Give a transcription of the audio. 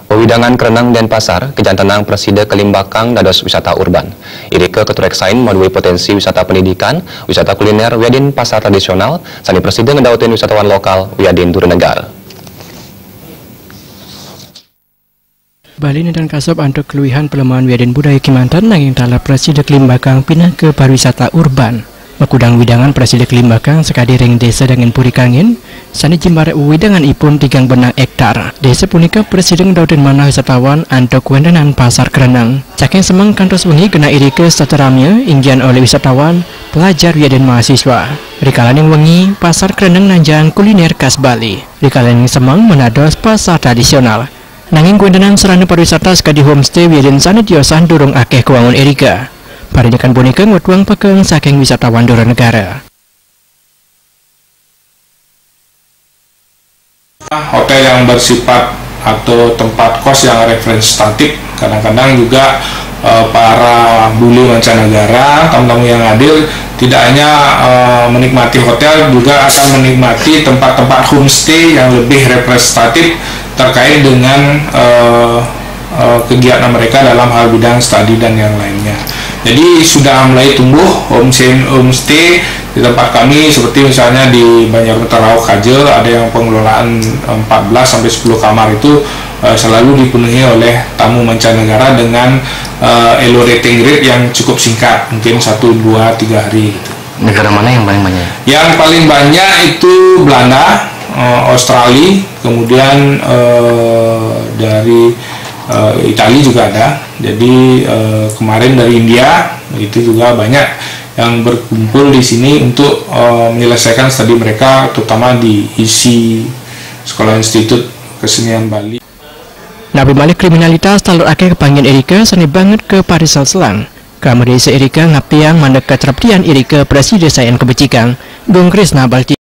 Pewidangan Kerenang Denpasar, Kejantanang Preside Kelimbakang dados wisata urban. Irike ketureksain melalui potensi wisata pendidikan, wisata kuliner wiadin pasar tradisional, sani Preside ngedautin wisatawan lokal wiadin Durenegar. Bali dan Kasop untuk keluihan pelemahan wiadin budaya Kimantan nanging tala Preside Kelimbakang pindah ke pariwisata urban. Makudang widangan Preside Kelimbakang sekadi ring desa dengan puri kangin, sani jimbare widangan ipun 3 benang hektar. Desa punika Preside ngedautin manah wisatawan antok wendanan pasar Kerenang. Saking semang kantos wengi kena irike sataramnya inggian oleh wisatawan, pelajar wiadin mahasiswa. Rikalan yang wengi, pasar Kerenang nanjang kuliner khas Bali. Rikalan yang semang menados pasar tradisional. Nanging wendanan sarana pariwisata sekadi homestay wiadin sana diosan durung akeh kewangun irika. Parinyakan boneka ngutwang pekeng saking wisatawan Durenegara. Hotel yang bersifat atau tempat kos yang representatif, kadang-kadang juga para bule mancanegara, tamu-tamu yang hadir tidak hanya menikmati hotel, juga akan menikmati tempat-tempat homestay yang lebih representatif terkait dengan kegiatan mereka dalam hal bidang studi dan yang lainnya. Jadi sudah mulai tumbuh homestay di tempat kami, seperti misalnya di Banjarbaru Kajel ada yang pengelolaan 14 sampai 10 kamar itu selalu dipenuhi oleh tamu mancanegara dengan elo rating rate yang cukup singkat, mungkin 1, 2, 3 hari gitu. Negara mana yang paling banyak? Yang paling banyak itu Belanda, Australia, kemudian dari Italia juga ada. Jadi kemarin dari India itu juga banyak yang berkumpul di sini untuk menyelesaikan studi mereka, terutama di ISI Sekolah Institut Kesenian Bali. Nabi Malik kriminalitas talur akeh kepanggil Erika seni banget ke Parisal Selang. Kamu desa Erika ngaptiang mandek keceraptian Erika Preside Sayan Kebecikan, Gong Krisna Balti.